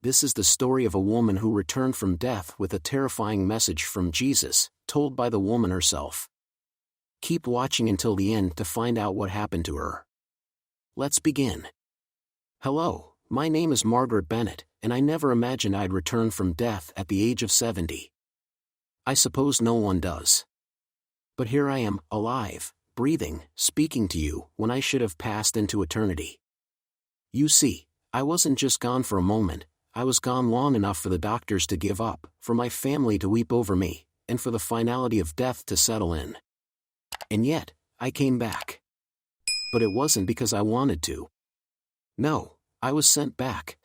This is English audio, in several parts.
This is the story of a woman who returned from death with a terrifying message from Jesus, told by the woman herself. Keep watching until the end to find out what happened to her. Let's begin. Hello, my name is Margaret Bennett, and I never imagined I'd return from death at the age of 70. I suppose no one does. But here I am, alive, breathing, speaking to you, when I should have passed into eternity. You see, I wasn't just gone for a moment, I was gone long enough for the doctors to give up, for my family to weep over me, and for the finality of death to settle in. And yet, I came back. But it wasn't because I wanted to. No, I was sent back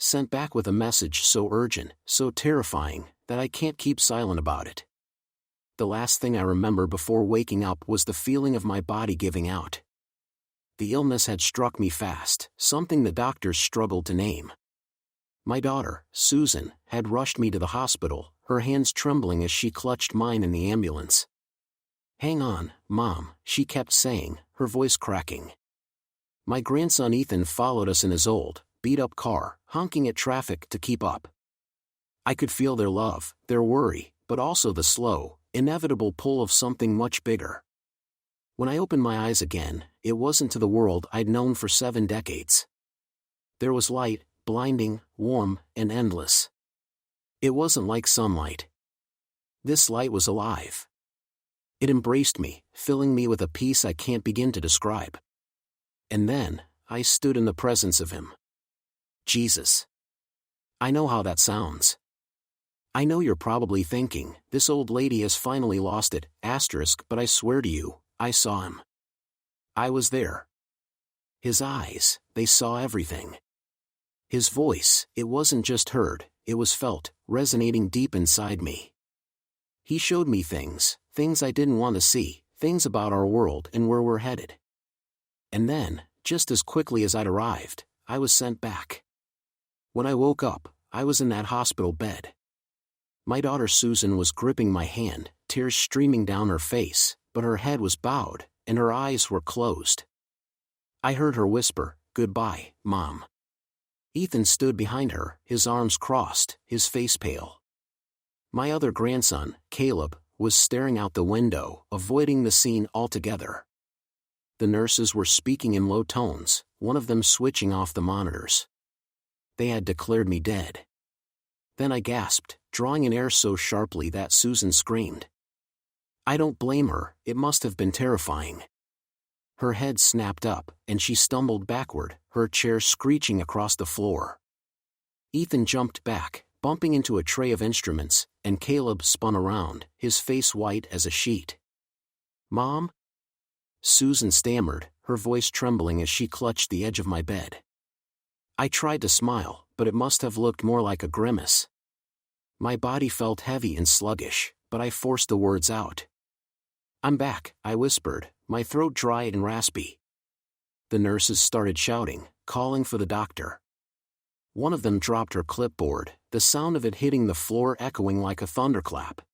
with a message so urgent, so terrifying, that I can't keep silent about it. The last thing I remember before waking up was the feeling of my body giving out. The illness had struck me fast, something the doctors struggled to name. My daughter, Susan, had rushed me to the hospital, her hands trembling as she clutched mine in the ambulance. "Hang on, Mom," she kept saying, her voice cracking. My grandson Ethan followed us in his old, beat-up car, honking at traffic to keep up. I could feel their love, their worry, but also the slow, inevitable pull of something much bigger. When I opened my eyes again, it wasn't to the world I'd known for 7 decades. There was light, blinding, warm, and endless. It wasn't like sunlight. This light was alive. It embraced me, filling me with a peace I can't begin to describe. And then, I stood in the presence of him. Jesus. I know how that sounds. I know you're probably thinking, this old lady has finally lost it, but I swear to you, I saw him. I was there. His eyes, they saw everything. His voice, it wasn't just heard, it was felt, resonating deep inside me. He showed me things I didn't want to see, things about our world and where we're headed. And then, just as quickly as I'd arrived, I was sent back. When I woke up, I was in that hospital bed. My daughter Susan was gripping my hand, tears streaming down her face, but her head was bowed, and her eyes were closed. I heard her whisper, "Goodbye, Mom." Ethan stood behind her, his arms crossed, his face pale. My other grandson, Caleb, was staring out the window, avoiding the scene altogether. The nurses were speaking in low tones, one of them switching off the monitors. They had declared me dead. Then I gasped, drawing in air so sharply that Susan screamed. I don't blame her, it must have been terrifying. Her head snapped up, and she stumbled backward, her chair screeching across the floor. Ethan jumped back, bumping into a tray of instruments, and Caleb spun around, his face white as a sheet. "Mom?" Susan stammered, her voice trembling as she clutched the edge of my bed. I tried to smile, but it must have looked more like a grimace. My body felt heavy and sluggish, but I forced the words out. "I'm back," I whispered, my throat dry and raspy. The nurses started shouting, calling for the doctor. One of them dropped her clipboard, the sound of it hitting the floor echoing like a thunderclap.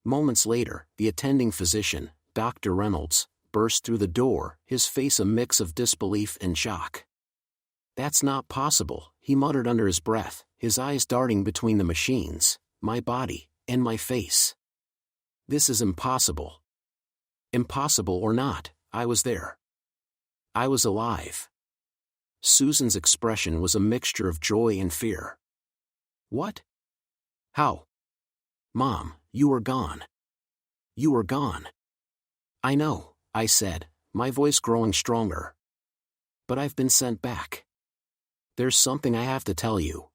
Moments later, the attending physician, Dr. Reynolds, burst through the door, his face a mix of disbelief and shock. "That's not possible," he muttered under his breath, his eyes darting between the machines, my body, and my face. "This is impossible." Impossible or not, I was there. I was alive. Susan's expression was a mixture of joy and fear. "What? How? Mom, you were gone. You were gone." "I know," I said, my voice growing stronger. "But I've been sent back. There's something I have to tell you."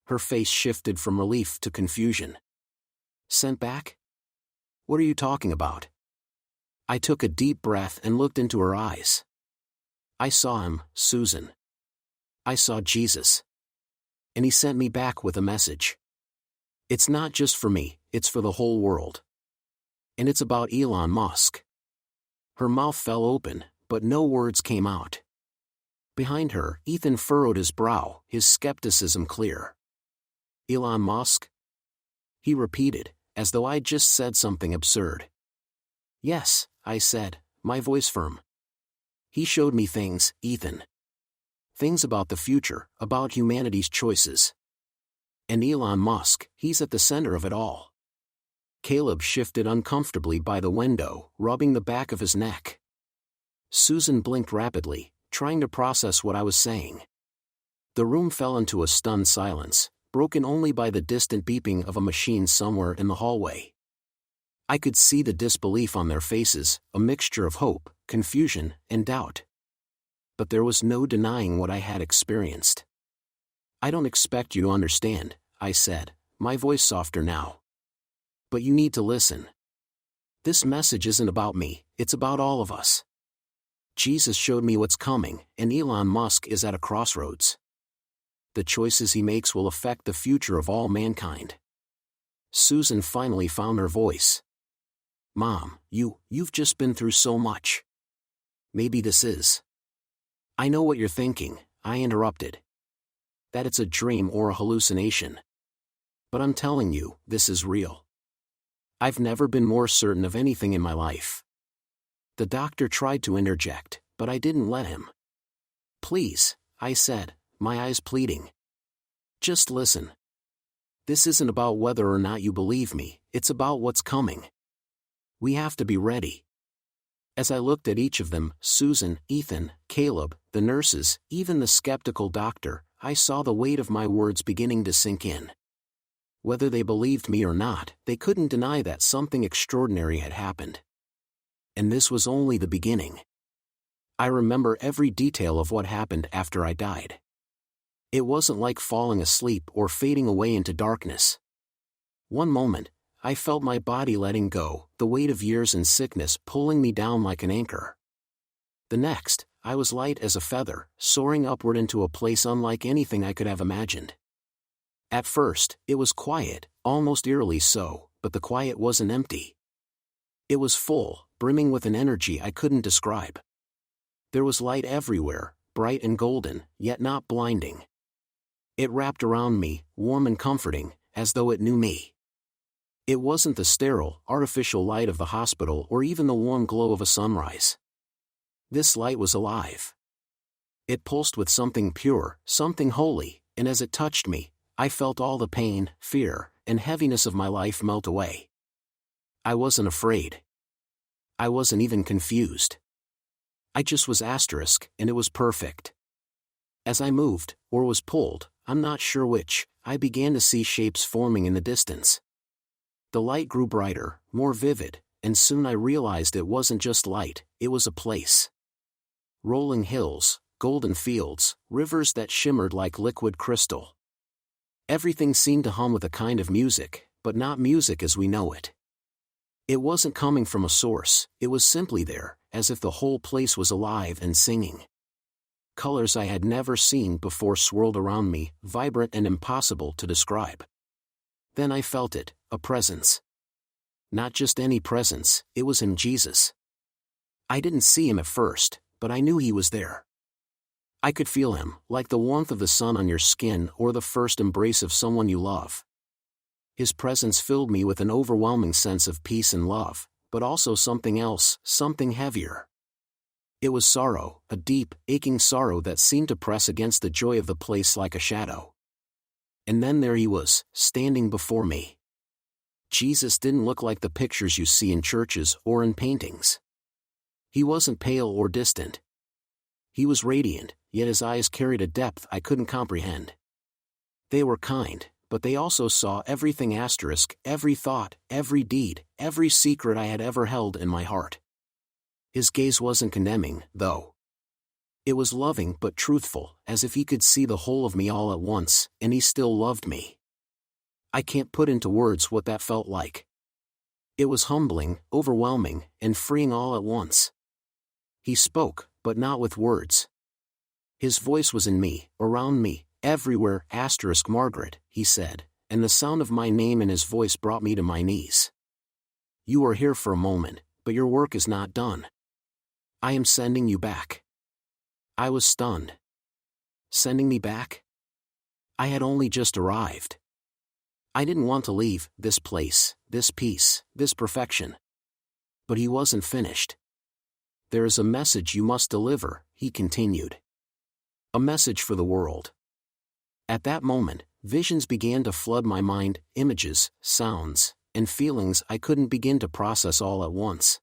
Her face shifted from relief to confusion. "Sent back? What are you talking about?" I took a deep breath and looked into her eyes. "I saw him, Susan. I saw Jesus. And he sent me back with a message. It's not just for me, it's for the whole world. And it's about Elon Musk." Her mouth fell open, but no words came out. Behind her, Ethan furrowed his brow, his skepticism clear. "Elon Musk?" he repeated, as though I'd just said something absurd. "Yes," I said, my voice firm. "He showed me things, Ethan. Things about the future, about humanity's choices. And Elon Musk, he's at the center of it all. Caleb shifted uncomfortably by the window, rubbing the back of his neck. Susan blinked rapidly, trying to process what I was saying. The room fell into a stunned silence, broken only by the distant beeping of a machine somewhere in the hallway. I could see the disbelief on their faces, a mixture of hope, confusion, and doubt. But there was no denying what I had experienced. "I don't expect you to understand," I said, my voice softer now. "But you need to listen. This message isn't about me, it's about all of us. Jesus showed me what's coming, and Elon Musk is at a crossroads. The choices he makes will affect the future of all mankind." Susan finally found her voice. "Mom, you've just been through so much. Maybe this is..." "I know what you're thinking," I interrupted. "That it's a dream or a hallucination. But I'm telling you, this is real. I've never been more certain of anything in my life." The doctor tried to interject, but I didn't let him. "Please," I said, my eyes pleading. "Just listen. This isn't about whether or not you believe me, it's about what's coming. We have to be ready." As I looked at each of them, Susan, Ethan, Caleb, the nurses, even the skeptical doctor, I saw the weight of my words beginning to sink in. Whether they believed me or not, they couldn't deny that something extraordinary had happened. And this was only the beginning. I remember every detail of what happened after I died. It wasn't like falling asleep or fading away into darkness. One moment, I felt my body letting go, the weight of years and sickness pulling me down like an anchor. The next, I was light as a feather, soaring upward into a place unlike anything I could have imagined. At first, it was quiet, almost eerily so, but the quiet wasn't empty. It was full, brimming with an energy I couldn't describe. There was light everywhere, bright and golden, yet not blinding. It wrapped around me, warm and comforting, as though it knew me. It wasn't the sterile, artificial light of the hospital or even the warm glow of a sunrise. This light was alive. It pulsed with something pure, something holy, and as it touched me, I felt all the pain, fear, and heaviness of my life melt away. I wasn't afraid. I wasn't even confused. I just was asterisk, and it was perfect. As I moved, or was pulled, I'm not sure which, I began to see shapes forming in the distance. The light grew brighter, more vivid, and soon I realized it wasn't just light, it was a place. Rolling hills, golden fields, rivers that shimmered like liquid crystal. Everything seemed to hum with a kind of music, but not music as we know it. It wasn't coming from a source, it was simply there, as if the whole place was alive and singing. Colors I had never seen before swirled around me, vibrant and impossible to describe. Then I felt it, a presence. Not just any presence, it was him, Jesus. I didn't see him at first, but I knew he was there. I could feel him, like the warmth of the sun on your skin or the first embrace of someone you love. His presence filled me with an overwhelming sense of peace and love, but also something else, something heavier. It was sorrow, a deep, aching sorrow that seemed to press against the joy of the place like a shadow. And then there he was, standing before me. Jesus didn't look like the pictures you see in churches or in paintings. He wasn't pale or distant. He was radiant, yet his eyes carried a depth I couldn't comprehend. They were kind, but they also saw everything asterisk, every thought, every deed, every secret I had ever held in my heart. His gaze wasn't condemning, though. It was loving but truthful, as if he could see the whole of me all at once, and he still loved me. I can't put into words what that felt like. It was humbling, overwhelming, and freeing all at once. He spoke, but not with words. His voice was in me, around me, everywhere. Margaret, he said, and the sound of my name in his voice brought me to my knees. You are here for a moment, but your work is not done. I am sending you back. I was stunned. Sending me back? I had only just arrived. I didn't want to leave this place, this peace, this perfection. But he wasn't finished. There is a message you must deliver, he continued. A message for the world. At that moment, Visions began to flood my mind, images, sounds, and feelings I couldn't begin to process all at once.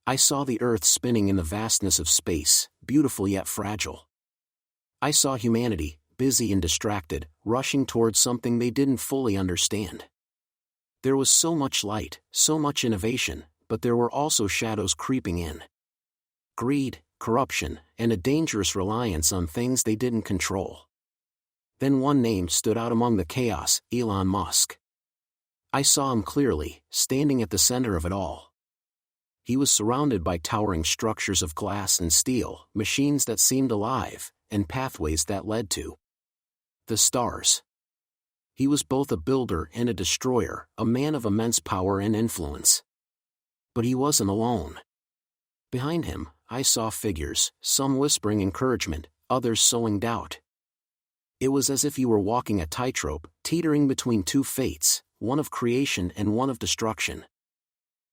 I saw the earth spinning in the vastness of space, beautiful yet fragile. I saw humanity, busy and distracted, rushing towards something they didn't fully understand. There was so much light, so much innovation, but there were also shadows creeping in. Greed, corruption, and a dangerous reliance on things they didn't control. Then one name stood out among the chaos: Elon Musk. I saw him clearly, standing at the center of it all. He was surrounded by towering structures of glass and steel, machines that seemed alive, and pathways that led to the stars. He was both a builder and a destroyer, a man of immense power and influence. But he wasn't alone. Behind him, I saw figures, some whispering encouragement, others sowing doubt. It was as if he were walking a tightrope, teetering between two fates, one of creation and one of destruction.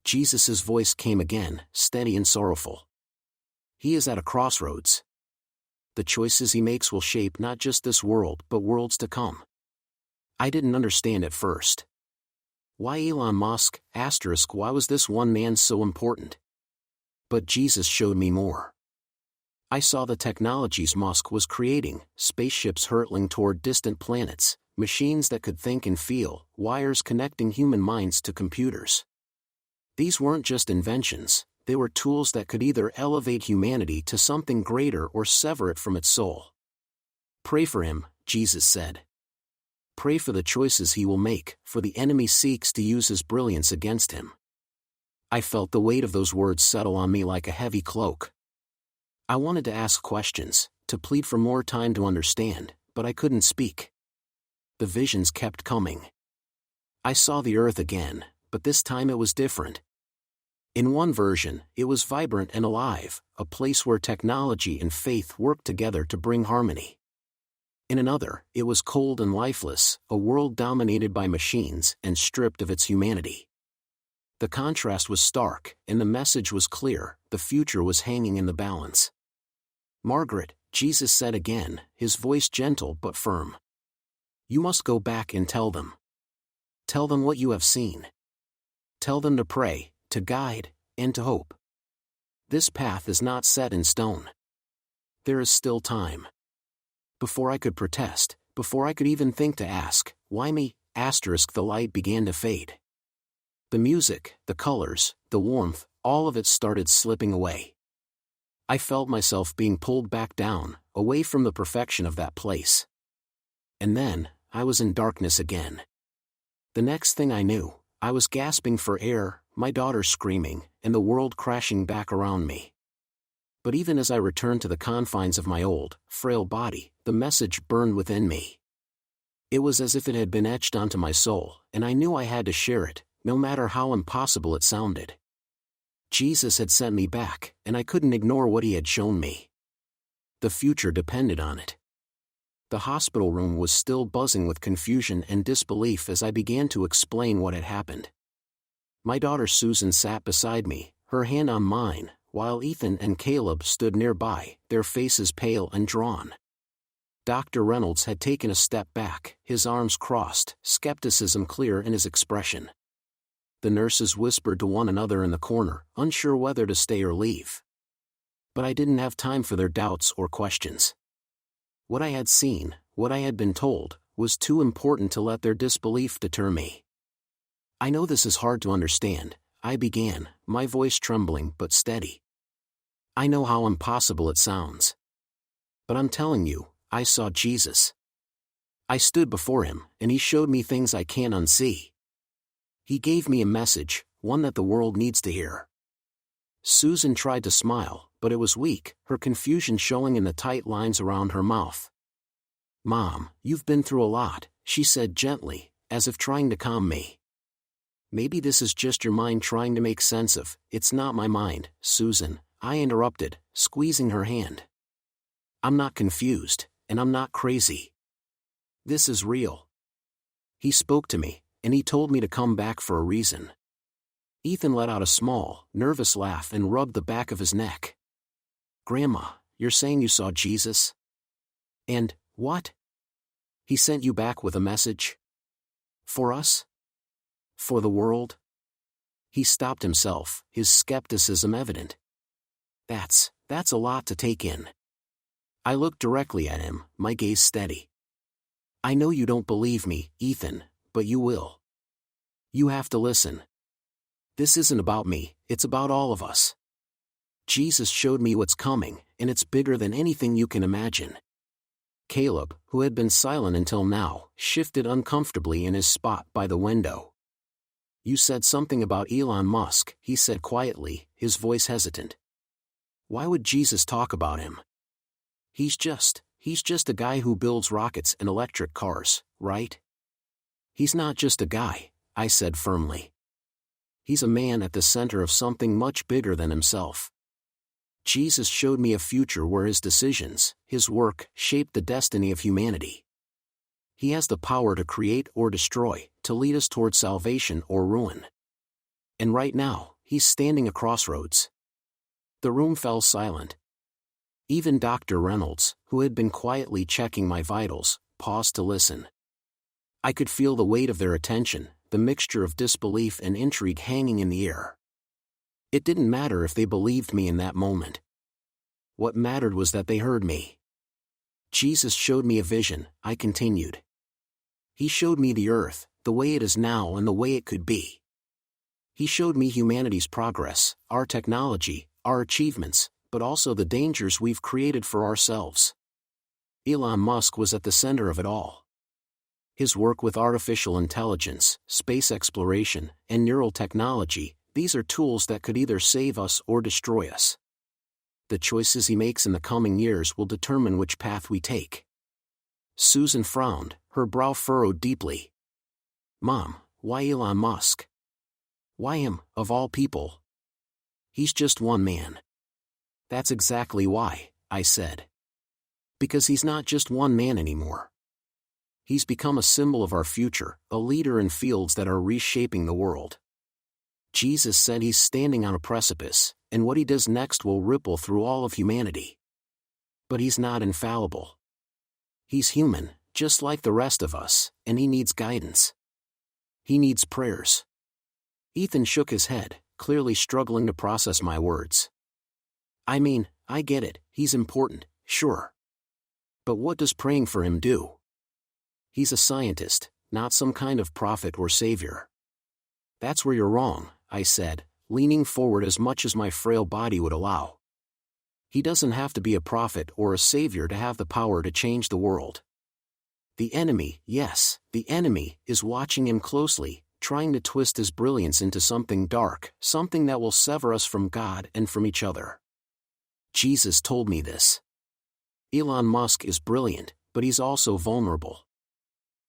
Jesus' voice came again, steady and sorrowful. He is at a crossroads. The choices he makes will shape not just this world but worlds to come. I didn't understand at first. Why Elon Musk? Why was this one man so important? But Jesus showed me more. I saw the technologies Musk was creating: spaceships hurtling toward distant planets, machines that could think and feel, wires connecting human minds to computers. These weren't just inventions, they were tools that could either elevate humanity to something greater or sever it from its soul. Pray for him, Jesus said. Pray for the choices he will make, for the enemy seeks to use his brilliance against him. I felt the weight of those words settle on me like a heavy cloak. I wanted to ask questions, to plead for more time to understand, but I couldn't speak. The visions kept coming. I saw the earth again, but this time it was different. In one version, it was vibrant and alive, a place where technology and faith worked together to bring harmony. In another, it was cold and lifeless, a world dominated by machines and stripped of its humanity. The contrast was stark, and the message was clear: the future was hanging in the balance. Margaret, Jesus said again, his voice gentle but firm. You must go back and tell them. Tell them what you have seen. Tell them to pray, to guide, and to hope. This path is not set in stone. There is still time. Before I could protest, before I could even think to ask, why me? The light began to fade. The music, the colors, the warmth, all of it started slipping away. I felt myself being pulled back down, away from the perfection of that place. And then, I was in darkness again. The next thing I knew, I was gasping for air, my daughter screaming, and the world crashing back around me. But even as I returned to the confines of my old, frail body, the message burned within me. It was as if it had been etched onto my soul, and I knew I had to share it, no matter how impossible it sounded. Jesus had sent me back, and I couldn't ignore what he had shown me. The future depended on it. The hospital room was still buzzing with confusion and disbelief as I began to explain what had happened. My daughter Susan sat beside me, her hand on mine, while Ethan and Caleb stood nearby, their faces pale and drawn. Dr. Reynolds had taken a step back, his arms crossed, skepticism clear in his expression. The nurses whispered to one another in the corner, unsure whether to stay or leave. But I didn't have time for their doubts or questions. What I had seen, what I had been told, was too important to let their disbelief deter me. I know this is hard to understand, I began, my voice trembling but steady. I know how impossible it sounds. But I'm telling you, I saw Jesus. I stood before him, and he showed me things I can't unsee. He gave me a message, one that the world needs to hear. Susan tried to smile, but it was weak, her confusion showing in the tight lines around her mouth. Mom, you've been through a lot, she said gently, as if trying to calm me. Maybe this is just your mind trying to make sense of. It's not my mind, Susan, I interrupted, squeezing her hand. I'm not confused, and I'm not crazy. This is real. He spoke to me, and he told me to come back for a reason. Ethan let out a small, nervous laugh and rubbed the back of his neck. Grandma, you're saying you saw Jesus? And, what? He sent you back with a message? For us? For the world? He stopped himself, his skepticism evident. That's a lot to take in. I looked directly at him, my gaze steady. I know you don't believe me, Ethan, but you will. You have to listen. This isn't about me, it's about all of us. Jesus showed me what's coming, and it's bigger than anything you can imagine. Caleb, who had been silent until now, shifted uncomfortably in his spot by the window. You said something about Elon Musk, he said quietly, his voice hesitant. Why would Jesus talk about him? He's just a guy who builds rockets and electric cars, right? He's not just a guy, I said firmly. He's a man at the center of something much bigger than himself. Jesus showed me a future where his decisions, his work, shaped the destiny of humanity. He has the power to create or destroy, to lead us toward salvation or ruin. And right now, he's standing at crossroads. The room fell silent. Even Dr. Reynolds, who had been quietly checking my vitals, paused to listen. I could feel the weight of their attention, the mixture of disbelief and intrigue hanging in the air. It didn't matter if they believed me in that moment. What mattered was that they heard me. Jesus showed me a vision, I continued. He showed me the earth, the way it is now and the way it could be. He showed me humanity's progress, our technology, our achievements, but also the dangers we've created for ourselves. Elon Musk was at the center of it all. His work with artificial intelligence, space exploration, and neural technology, these are tools that could either save us or destroy us. The choices he makes in the coming years will determine which path we take. Susan frowned, her brow furrowed deeply. Mom, why Elon Musk? Why him, of all people? He's just one man. That's exactly why, I said. Because he's not just one man anymore. He's become a symbol of our future, a leader in fields that are reshaping the world. Jesus said he's standing on a precipice, and what he does next will ripple through all of humanity. But he's not infallible. He's human, just like the rest of us, and he needs guidance. He needs prayers. Ethan shook his head, clearly struggling to process my words. I mean, I get it, he's important, sure. But what does praying for him do? He's a scientist, not some kind of prophet or savior. That's where you're wrong, I said, leaning forward as much as my frail body would allow. He doesn't have to be a prophet or a savior to have the power to change the world. The enemy, yes, the enemy, is watching him closely, trying to twist his brilliance into something dark, something that will sever us from God and from each other. Jesus told me this. Elon Musk is brilliant, but he's also vulnerable.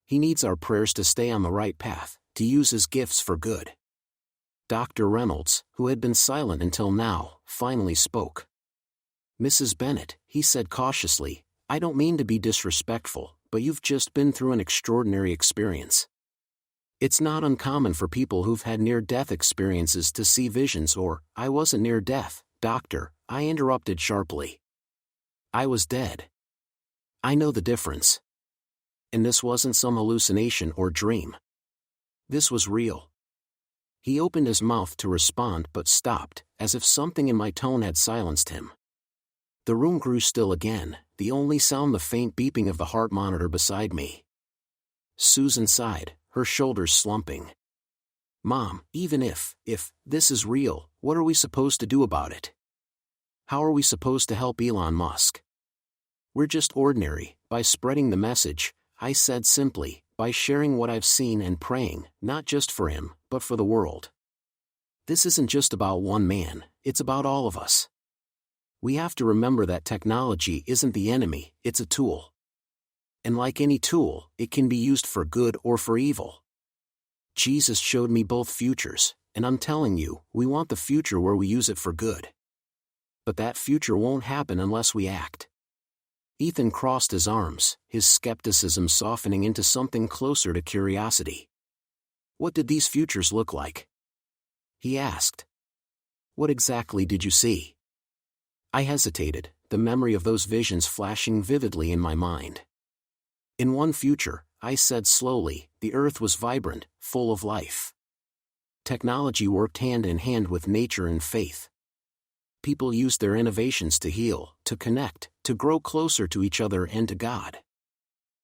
He needs our prayers to stay on the right path, to use his gifts for good. Dr. Reynolds, who had been silent until now, finally spoke. Mrs. Bennett, he said cautiously, I don't mean to be disrespectful, but you've just been through an extraordinary experience. It's not uncommon for people who've had near-death experiences to see visions or, I wasn't near death, doctor, I interrupted sharply. I was dead. I know the difference. And this wasn't some hallucination or dream. This was real. He opened his mouth to respond but stopped, as if something in my tone had silenced him. The room grew still again, the only sound the faint beeping of the heart monitor beside me. Susan sighed, her shoulders slumping. Mom, even if this is real, what are we supposed to do about it? How are we supposed to help Elon Musk? We're just ordinary, by spreading the message, I said simply, by sharing what I've seen and praying, not just for him, but for the world. This isn't just about one man, it's about all of us. We have to remember that technology isn't the enemy, it's a tool. And like any tool, it can be used for good or for evil. Jesus showed me both futures, and I'm telling you, we want the future where we use it for good. But that future won't happen unless we act. Ethan crossed his arms, his skepticism softening into something closer to curiosity. What did these futures look like? He asked. What exactly did you see? I hesitated, the memory of those visions flashing vividly in my mind. In one future, I said slowly, the earth was vibrant, full of life. Technology worked hand in hand with nature and faith. People used their innovations to heal, to connect, to grow closer to each other and to God.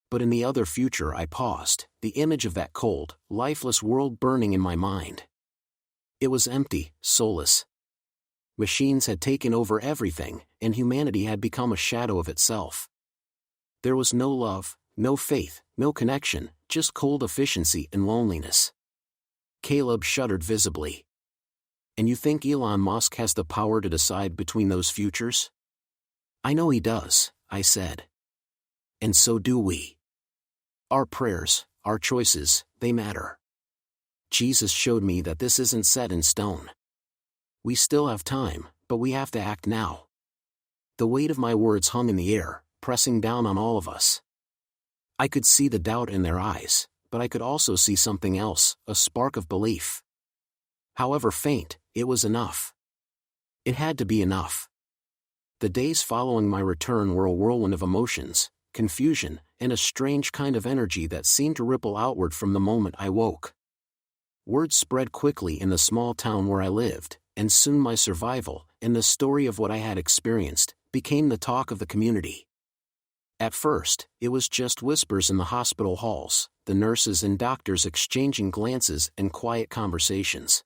But in the other future I paused, the image of that cold, lifeless world burning in my mind. It was empty, soulless. Machines had taken over everything, and humanity had become a shadow of itself. There was no love, no faith, no connection, just cold efficiency and loneliness. Caleb shuddered visibly. And you think Elon Musk has the power to decide between those futures? I know he does, I said. And so do we. Our prayers, our choices, they matter. Jesus showed me that this isn't set in stone. We still have time, but we have to act now. The weight of my words hung in the air, pressing down on all of us. I could see the doubt in their eyes, but I could also see something else, a spark of belief. However faint, it was enough. It had to be enough. The days following my return were a whirlwind of emotions, confusion, and a strange kind of energy that seemed to ripple outward from the moment I woke. Word spread quickly in the small town where I lived, and soon my survival, and the story of what I had experienced, became the talk of the community. At first, it was just whispers in the hospital halls, the nurses and doctors exchanging glances and quiet conversations.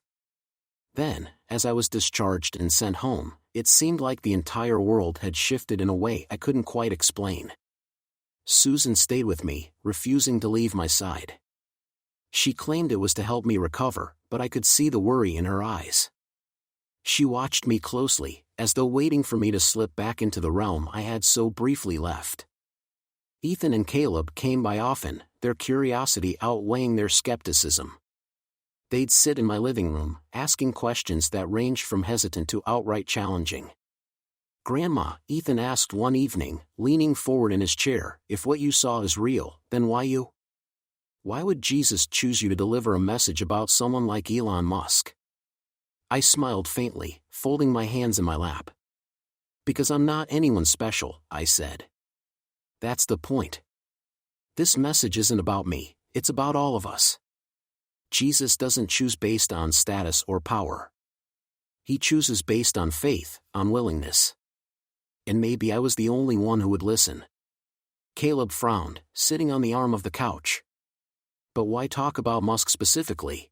Then, as I was discharged and sent home, it seemed like the entire world had shifted in a way I couldn't quite explain. Susan stayed with me, refusing to leave my side. She claimed it was to help me recover, but I could see the worry in her eyes. She watched me closely, as though waiting for me to slip back into the realm I had so briefly left. Ethan and Caleb came by often, their curiosity outweighing their skepticism. They'd sit in my living room, asking questions that ranged from hesitant to outright challenging. "Grandma," Ethan asked one evening, leaning forward in his chair, "if what you saw is real, then why you? Why would Jesus choose you to deliver a message about someone like Elon Musk?" I smiled faintly, folding my hands in my lap. "Because I'm not anyone special," I said. "That's the point. This message isn't about me, it's about all of us. Jesus doesn't choose based on status or power. He chooses based on faith, on willingness. And maybe I was the only one who would listen." Caleb frowned, sitting on the arm of the couch. "But why talk about Musk specifically?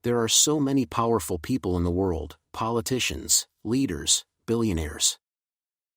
There are so many powerful people in the world, politicians, leaders, billionaires.